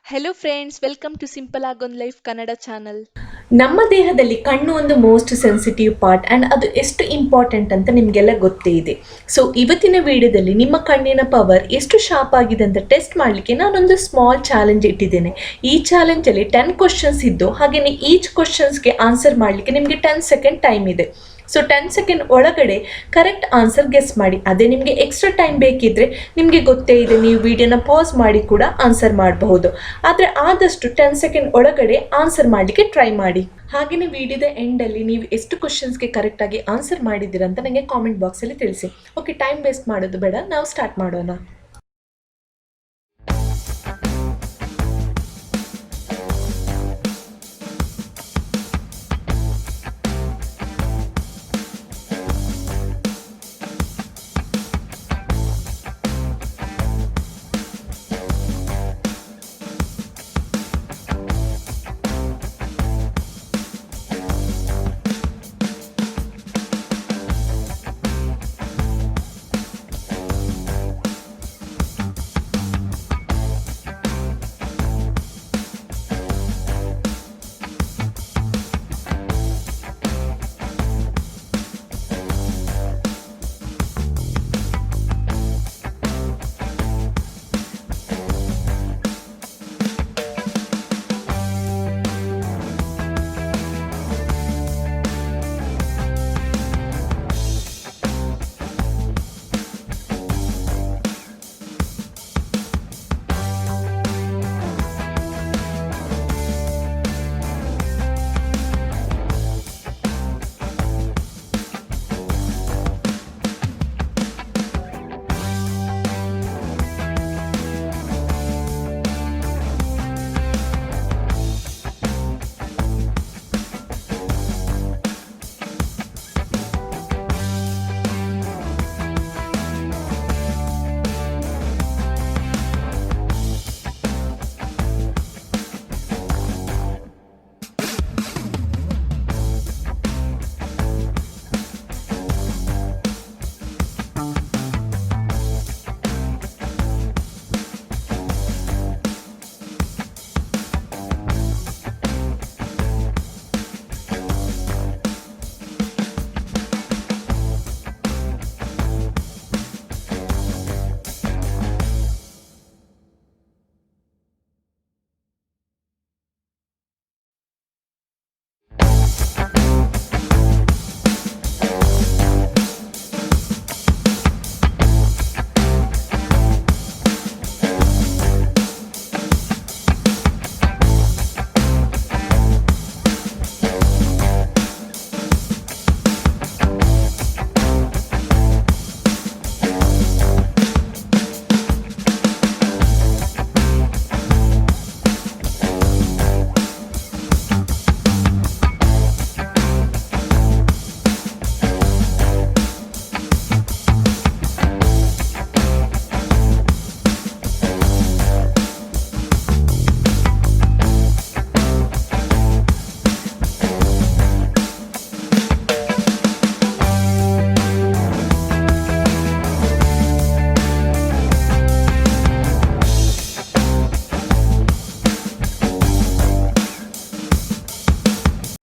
Hello friends, welcome to simple ಆಗೊಂದ್ life Kannada channel. ನಮ್ಮ ದೇಹದಲ್ಲಿ ಕಣ್ಣು ಒಂದು ಮೋಸ್ಟ್ ಸೆನ್ಸಿಟಿವ್ ಪಾರ್ಟ್ ಆ್ಯಂಡ್ ಅದು ಎಷ್ಟು ಇಂಪಾರ್ಟೆಂಟ್ ಅಂತ ನಿಮಗೆಲ್ಲ ಗೊತ್ತೇ ಇದೆ. ಸೊ ಇವತ್ತಿನ ವಿಡಿಯೋದಲ್ಲಿ ನಿಮ್ಮ ಕಣ್ಣಿನ ಪವರ್ ಎಷ್ಟು ಶಾರ್ಪ್ ಆಗಿದೆ ಅಂತ ಟೆಸ್ಟ್ ಮಾಡಲಿಕ್ಕೆ ನಾನೊಂದು ಸ್ಮಾಲ್ ಚಾಲೆಂಜ್ ಇಟ್ಟಿದ್ದೇನೆ. ಈ ಚಾಲೆಂಜಲ್ಲಿ 10 ಕ್ವಶನ್ಸ್ ಇದ್ದು ಹಾಗೆಯೇ ಈಚ್ ಕ್ವಶನ್ಸ್ಗೆ ಆನ್ಸರ್ ಮಾಡಲಿಕ್ಕೆ ನಿಮಗೆ 10 ಸೆಕೆಂಡ್ ಟೈಮ್ ಇದೆ. ಸೊ 10 ಸೆಕೆಂಡ್ ಒಳಗಡೆ ಕರೆಕ್ಟ್ ಆನ್ಸರ್ ಗೆಸ್ ಮಾಡಿ. ಅದೇ ನಿಮಗೆ ಎಕ್ಸ್ಟ್ರಾ ಟೈಮ್ ಬೇಕಿದ್ರೆ ನಿಮಗೆ ಗೊತ್ತೇ ಇದೆ, ನೀವು ವಿಡಿಯೋನ ಪಾಸ್ ಮಾಡಿ ಕೂಡ ಆನ್ಸರ್ ಮಾಡಬಹುದು. ಆದರೆ ಆದಷ್ಟು 10 ಸೆಕೆಂಡ್ ಒಳಗಡೆ ಆನ್ಸರ್ ಮಾಡಲಿಕ್ಕೆ ಟ್ರೈ ಮಾಡಿ. ಹಾಗೆಯೇ ವಿಡಿಯೋದ ಎಂಡಲ್ಲಿ ನೀವು ಎಷ್ಟು ಕ್ವಶನ್ಸ್ಗೆ ಕರೆಕ್ಟಾಗಿ ಆನ್ಸರ್ ಮಾಡಿದ್ದೀರಾ ಅಂತ ನನಗೆ ಕಾಮೆಂಟ್ ಬಾಕ್ಸಲ್ಲಿ ತಿಳಿಸಿ. ಓಕೆ, ಟೈಮ್ ವೇಸ್ಟ್ ಮಾಡೋದು ಬೇಡ, ನಾವು ಸ್ಟಾರ್ಟ್ ಮಾಡೋಣ.